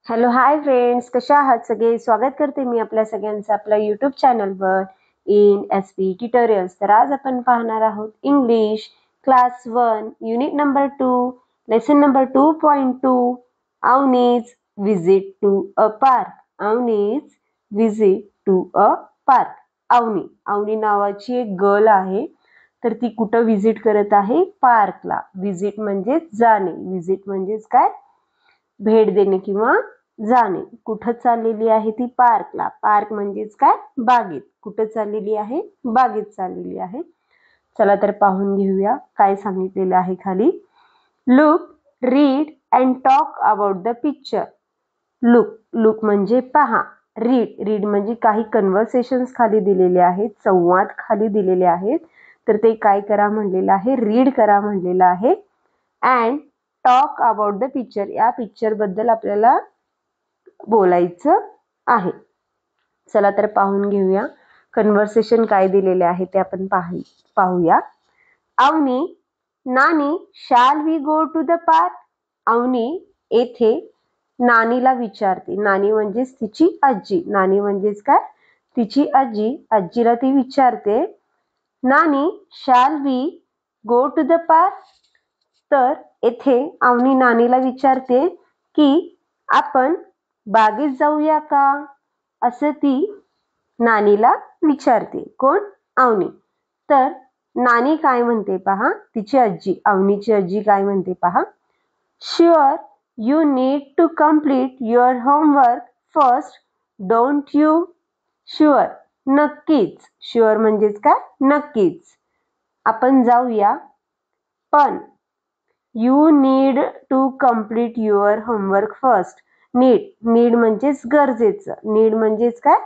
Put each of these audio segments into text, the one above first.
Hello hi friends, कशा आहात सगळे. स्वागत करते मी आपल्या सगळ्यांचं आपल्या यूट्यूब चॅनलवर इन एस पी ट्युटोरियल्स. तर आज आपण पाहणार आहोत English class 1 unit number 2 lesson number 2.2 Avni's visit to a park. Avni's visit to a park. Avni नावाची एक गर्ल आहे, तर ती कुठं विजिट करत आहे? पार्कला. विजिट म्हणजे जाणे. विजिट म्हणजेच काय? भेट देणे किंवा जाणे. कुठं चाललेली आहे ती? पार्कला. पार्क म्हणजेच काय? बागेत. कुठं चाललेली आहे? बागेत चाललेली आहे. चला तर पाहून घेऊया काय सांगितलेलं आहे खाली. Look, read and talk about the picture. Look म्हणजे पहा. रीड म्हणजे काही कन्व्हर्सेशन्स खाली दिलेले आहेत, संवाद खाली दिलेले आहेत, तर ते काय करा म्हणलेलं आहे? रीड करा म्हणलेलं आहे. And talk about the picture, या पिक्चर बद्दल आपल्याला बोलायचं आहे. चला तर पाहून घेऊया कन्व्हर्सेशन काय दिलेले आहे ते आपण पाहूया. Avni, nani, shall we go to the park. Avni येथे नानीला विचारते. नानी म्हणजेच तिची आजी. नानी म्हणजेच काय? तिची आजी. आजीला ती विचारते, nani, shall we go to the park. तर येथे अवनी नानीला विचारते की आपण बागेत जाऊया का, असं ती नानीला विचारते. कोण? अवनी. तर नानी काय म्हणते पहा, तिची आजी, अवनीची आजी काय म्हणते पहा. Sure you need to complete your homework first, don't you. Sure नक्कीच. शुअर म्हणजेच काय? नक्कीच. आपण जाऊया, पण you need to complete your homework first. Need म्हणजेच गरजेचं. नीड म्हणजेच काय?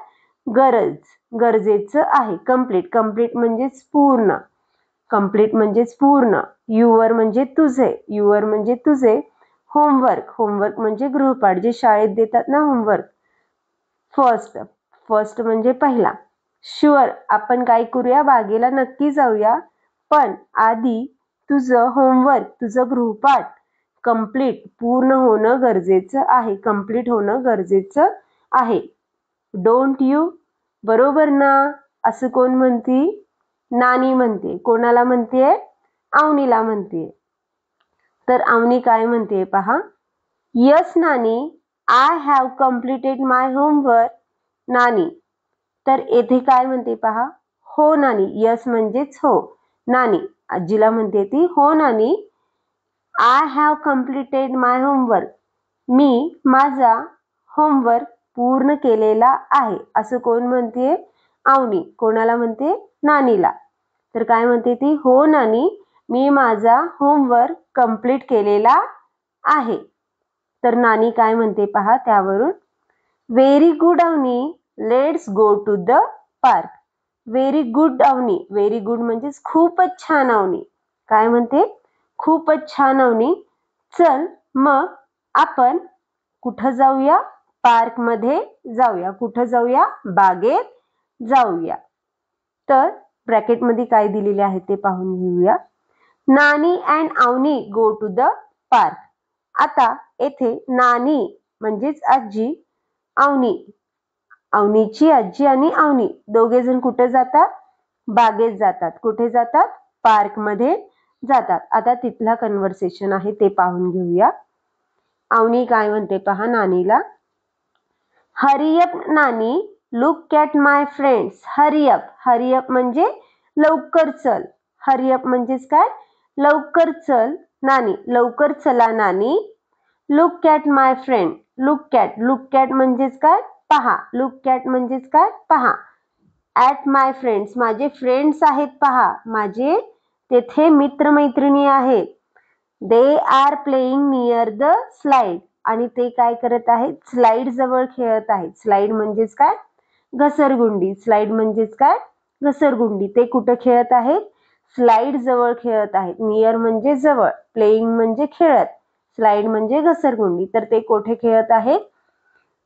गरज. गरजेचं आहे. कंप्लीट म्हणजेच पूर्ण. कंप्लीट म्हणजेच पूर्ण. युअर म्हणजे तुझे. युअर म्हणजे तुझे. होमवर्क म्हणजे गृहपाठ, जे शाळेत देतात ना होमवर्क. फर्स्ट म्हणजे पहिला. शुअर आपण काय करूया? बागेला नक्की जाऊया, पण आधी तुझं होमवर्क, तुझं गृहपाठ कंप्लीट, पूर्ण होणं गरजेचं आहे. कंप्लीट होणं गरजेचं आहे. Don't you. बरोबर ना? असं कोण म्हणते? नानी म्हणते. कोणाला म्हणते? अवनीला म्हणते. तर अवनी काय म्हणते पहा. Yes nani, I have completed my homework. Nani. तर येथे काय म्हणते पहा. हो नानी. यस म्हणजेच हो. नानी आजीला म्हणते ती, हो नानी, I have completed my homework. मी माझा होमवर्क पूर्ण केलेला आहे. असं कोण म्हणते? अवनी. कोणाला म्हणते? नानीला. तर काय म्हणते ती? हो नानी, मी माझा होमवर्क कंप्लीट केलेला आहे. तर नानी काय म्हणते पहा त्यावरून. Very good Avni, let's go to the park. Very good Avni. Very good म्हणजेच खूपच छान अवनी. काय म्हणते? खूपच छान अवनी. चल मग आपण कुठं जाऊया? पार्क मध्ये जाऊया. कुठं जाऊया? बागेत जाऊया. तर ब्रॅकेटमध्ये काय दिलेले आहे ते पाहून घेऊया. Nani and Avni go to the park. आता येथे नानी म्हणजेच आजी, अवनीची आजी आणि अवनी दोघे जण कुठे जातात? बागेत जातात. कुठे जातात? पार्क मध्ये जातात. आता तिथला कन्व्हर्सेशन आहे ते पाहून घेऊया. अवनी काय म्हणते पहा नानीला. Hurry up nani, look at my friends. Hurry up म्हणजे लवकर चल. हरी अप म्हणजेच काय? लवकर चल नानी. लवकर चला नानी. Look at my friend. Look at म्हणजेच काय? पहा. लुक ॲट म्हणजेच काय? पहा. ॲट माय फ्रेंड्स, माझे फ्रेंड्स आहेत पहा. माझे तेथे मित्रमैत्रिणी आहेत. They are playing near the slide. आणि ते काय करत आहेत? स्लाइड जवळ खेळत आहेत. स्लाइड म्हणजेच काय? घसरगुंडी. स्लाइड म्हणजेच काय? घसरगुंडी. ते कुठं खेळत आहेत? स्लाइड जवळ खेळत आहेत. नियर म्हणजे जवळ, प्लेइंग म्हणजे खेळत, स्लाइड म्हणजे घसरगुंडी. तर ते कुठे खेळत आहेत?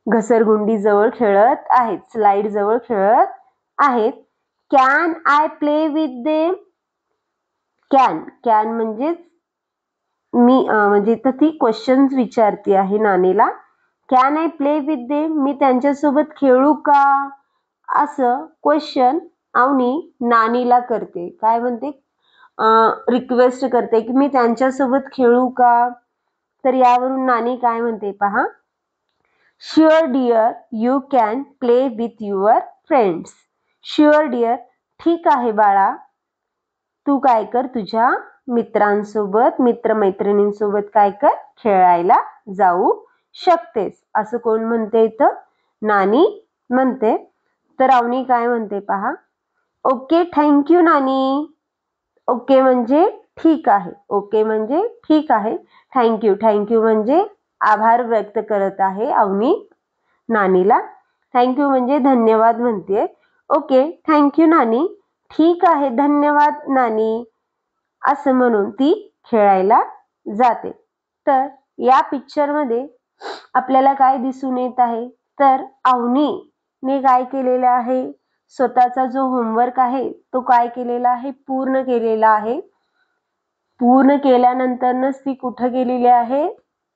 घसरगुंडी जवळ खेळत आहेत. स्लाइड जवळ खेळत आहेत. Can I play with them. Can म्हणजेच मी, म्हणजे तर ती क्वेश्चन्स विचारते आहे नानीला. Can I play with them, मी त्यांच्यासोबत खेळू का, असं क्वेश्चन अवनी नानीला करते. काय म्हणते, रिक्वेस्ट करते की मी त्यांच्यासोबत खेळू का. तर यावरून नानी काय म्हणते पहा, sure dear you can play with your friends. Sure dear, ठीक आहे बाळा, तू काय कर, तुझ्या मित्रांसोबत मित्रमैत्रिणींसोबत काय कर, खेळायला जाऊ शकतेस, असं कोण म्हणते इथं, नानी म्हणते. तर अवनी काय म्हणते पहा, ओके थँक्यू नानी. ओके म्हणजे ठीक आहे, ओके म्हणजे ठीक आहे, थँक्यू, थँक्यू म्हणजे आभार व्यक्त करत आहे अवनी नानीला. थँक्यू म्हणजे धन्यवाद म्हणते. ओके थँक्यू नानी, ठीक आहे धन्यवाद नानी, असं म्हणून ती खेळायला जाते. तर या पिक्चरमध्ये आपल्याला काय दिसून येत आहे, तर अवनीने काय केलेलं आहे, स्वतःचा जो होमवर्क आहे तो काय केलेला आहे, पूर्ण केलेला आहे. पूर्ण केल्यानंतरच ती कुठं गेलेली आहे,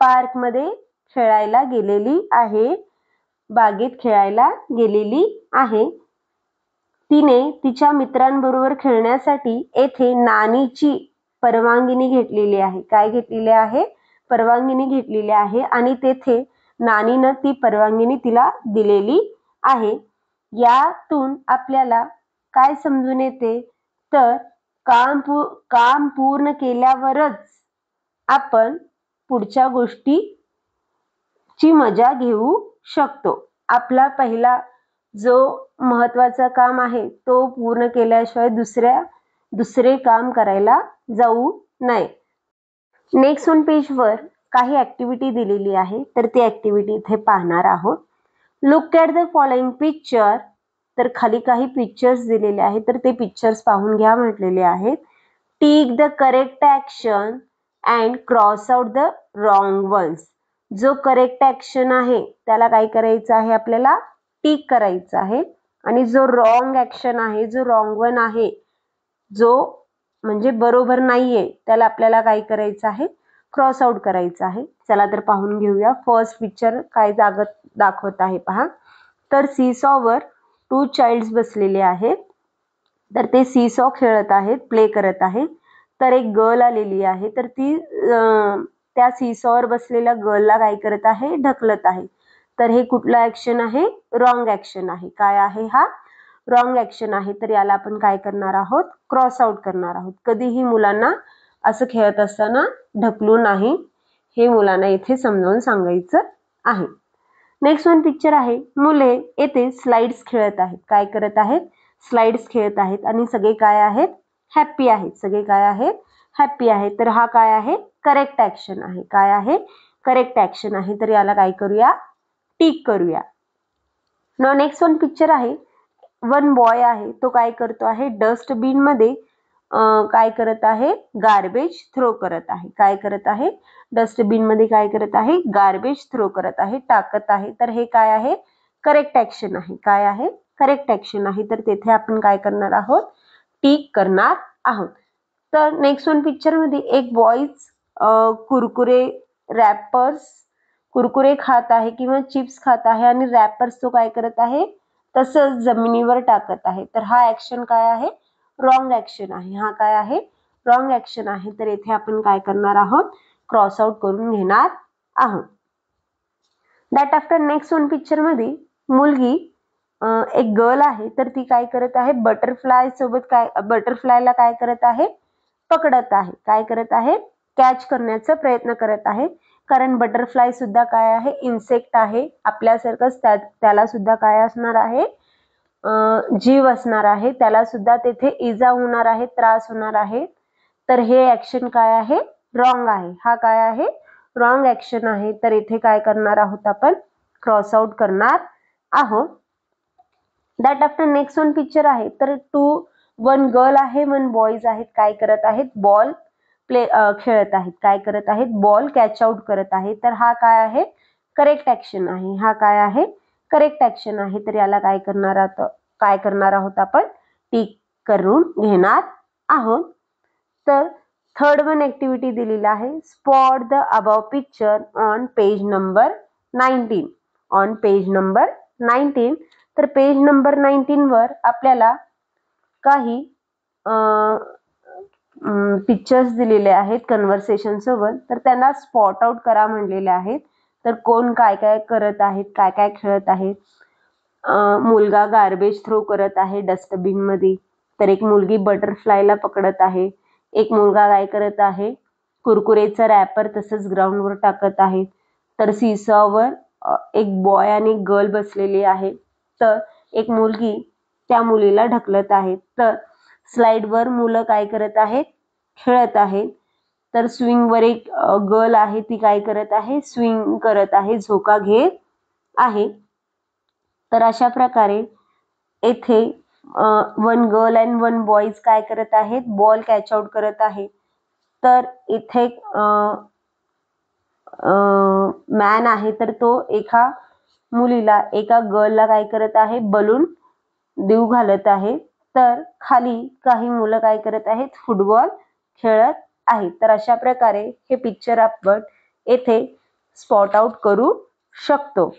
पार्कमध्ये खेळायला गेलेली आहे, बागेत खेळायला गेलेली आहे. तिने तिच्या मित्रांबरोबर खेळण्यासाठी येथे नानीची परवानगी घेतलेली आहे. काय घेतलेली आहे, परवानगी घेतलेली आहे आणि तेथे नानीनं ती परवानगी तिला दिलेली आहे. यातून आपल्याला काय समजून येते, तर काम पूर्ण केल्यावरच आपण पुढच्या गोष्टीची मजा घेऊ शकतो. आपला पहिला जो महत्वाचा काम आहे तो पूर्ण केल्याशिवाय दुसरे काम करायला जाऊ नये. नेक्स्ट ऑन पेजवर काही ऍक्टिव्हिटी दिलेली आहे, तर ती ऍक्टिव्हिटी इथे पाहणार आहोत. Look at the following picture, तर खाली काही पिक्चर्स दिलेले आहेत, तर ते पिक्चर्स पाहून घ्या म्हटलेले आहेत. Take the correct action and cross out the wrong ones. जो करेक्ट ऍक्शन आहे त्याला काय करायचं आहे, आपल्याला टिक करायचं आहे, आणि जो रॉंग ऍक्शन आहे, जो रॉंग वन आहे, जो म्हणजे बरोबर नाहीये, त्याला आपल्याला काय करायचं आहे, क्रॉस आउट करायचं आहे. चला तर पाहून घेऊया. फर्स्ट पिक्चर काय दाखवत आहे पहा. तर सीसॉवर 2 चाइल्ड्स बसलेले आहेत, तर ते सीसॉ खेळत आहेत, प्ले करत आहेत. तर एक गर्ल आलेली आहे, तर ती त्या सीसॉवर बसलेल्या गर्लला काय करत आहे, ढकलत आहे. तर हे कुठलं ऍक्शन आहे, रॉंग ऍक्शन आहे. काय आहे हा, रॉंग ऍक्शन आहे. तर याला आपण काय करणार आहोत, क्रॉस आउट करणार आहोत. कधीही मुलांना असं खेळत असताना ढकलू नाही, हे मुलांना इथे समजावून सांगायचं आहे. नेक्स्ट वन पिक्चर आहे, मुले येथे स्लाइड्स खेळत आहेत. काय करत आहेत, स्लाइड्स खेळत आहेत, आणि सगळे काय आहेत, हॅप्पी आहेत. सगळे काय आहेत, हॅप्पी आहेत. तर हा काय आहे, करेक्ट ऍक्शन आहे. काय आहे, करेक्ट ऍक्शन आहे. तर याला काय करूया, टिक करूया. नाउ नेक्स्ट वन पिक्चर आहे, वन बॉय आहे, तो काय करतो आहे, डस्टबिन मध्ये काय करत आहे, गार्बेज थ्रो करत आहे. काय करत आहे, डस्टबिन मध्ये काय करत आहे, गार्बेज थ्रो करत आहे, टाकत आहे. तर हे काय आहे, करेक्ट ऍक्शन आहे. काय आहे, करेक्ट ऍक्शन आहे. तर तेथे आपण काय करणार आहोत, टिक करणार आहोत. तर नेक्स्ट वन पिक्चर मध्ये एक बॉयज कुरकुरे रॅपर्स कुरकुरे खात आहे किंवा चिप्स खात आहे, आणि रॅपर्स तो काय करत आहे, तसंच जमिनीवर टाकत आहे. तर हा ऍक्शन काय आहे, रॉंग ऍक्शन आहे. हा काय आहे, रॉंग ऍक्शन आहे. तर इथे आपण काय करणार आहोत, क्रॉस आउट करून घेणार आहोत. That after next one picture मध्ये मुलगी एक गर्ल आहे, तर ती काय करत आहे, बटरफ्लाय सोबत बटरफ्लायला काय करत आहे, पकडत आहे. काय करत आहे, कॅच करण्याचा प्रयत्न करत आहे. कारण बटरफ्लाय सुद्धा काय आहे, इन्सेक्ट आहे. आपल्यासारखंच त्याला सुद्धा काय असणार आहे, जीव असणार आहे. त्याला सुद्धा तेथे इजा होणार आहे, त्रास होणार आहे. तर हे ऍक्शन काय आहे, रॉंग आहे. हा काय आहे, रॉंग ऍक्शन आहे. तर इथे काय करणार आहोत, आपण क्रॉस आउट करणार आहोत. That after next one picture आहे, तर वन गर्ल आहे, वन बॉयज आहेत. काय करत आहेत, बॉल खेळत आहेत. काय करत आहेत, बॉल कॅच आउट करत आहे. तर हा काय आहे, करेक्ट ऍक्शन आहे. हा काय आहे, करेक्ट ऍक्शन आहे. तर याला काय करणार आहोत आपण, टिक करून घेणार आहोत. तर थर्ड वन ऍक्टिव्हिटी दिलेला आहे, spot the above picture on page number 19 on page number 19. तर पेज नंबर 19 वर आपल्याला काही पिक्चर्स दिलेले आहेत कन्व्हर्सेशन सोबत. तर त्यांना स्पॉट आउट करा म्हणलेले आहेत. तर कोण काय काय करत आहेत, काय काय खेळत आहेत. मुलगा गार्बेज थ्रो करत आहे डस्टबिन मध्ये. तर एक मुलगी बटरफ्लायला पकडत आहे. एक मुलगा काय करत आहे, कुरकुरेचा रॅपर तसंच ग्राउंडवर टाकत आहे. तर सीसॉवर एक बॉय आणि गर्ल बसलेली आहे. तर एक मुलगी त्या मुलीला ढकलत आहे. तर स्लाइडवर मुलं काय करत आहेत, खेळत आहेत. तर स्विंगवर एक गर्ल आहे, ती काय करत आहे, स्विंग करत आहे, झोका घेत आहे. तर अशा प्रकारे येथे 1 गर्ल अँड 1 बॉयज काय करत आहेत, बॉल कॅच आउट करत आहे. तर इथे मॅन आहे, तर तो एका मुलीला, एका गर्लला काय करत आहे, बलून देऊ घालत आहे. तर खाली काही मुलं काय करत आहेत, फुटबॉल खेळत आहेत. तर अशा प्रकारे हे पिक्चर आपण येथे स्पॉट आउट करू शकतो.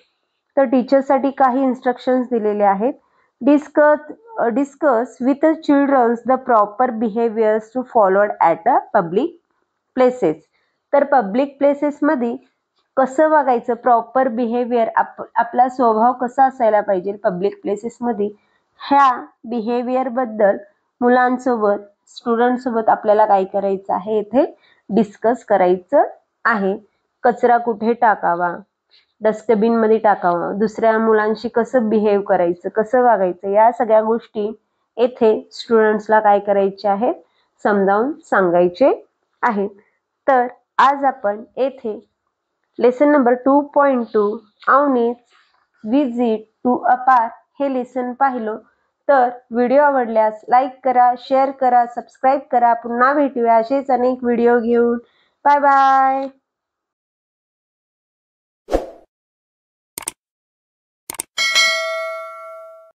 तर टीचरसाठी काही इन्स्ट्रक्शन्स दिलेले आहेत. Discuss with childrens the proper behaviours to followed at a public places. तर पब्लिक प्लेसेसमध्ये कसं वागायचं, प्रॉपर बिहेवियर, आपला स्वभाव कसा असायला पाहिजे पब्लिक प्लेसेसमध्ये, ह्या बिहेवियर बद्दल मुलांसोबत, स्टुडंटसोबत आपल्याला काय करायचं आहे, इथे डिस्कस करायचं आहे. कचरा कुठे टाकावा, डस्टबिन मध्ये टाकावा, दुसऱ्या मुलांशी कसं बिहेव करायचं, कसं वागायचं, या सगळ्या गोष्टी येथे स्टुडंट्सला काय करायचे आहे, समजावून सांगायचे आहे. तर आज आपण येथे lesson number 2.2 Avni's visit to a park हे लेसन पाहिलं. तर व्हिडिओ आवडल्यास लाईक करा, शेअर करा, सबस्क्राईब करा. पुन्हा भेटूया असेच अनेक व्हिडिओ घेऊन. Bye bye.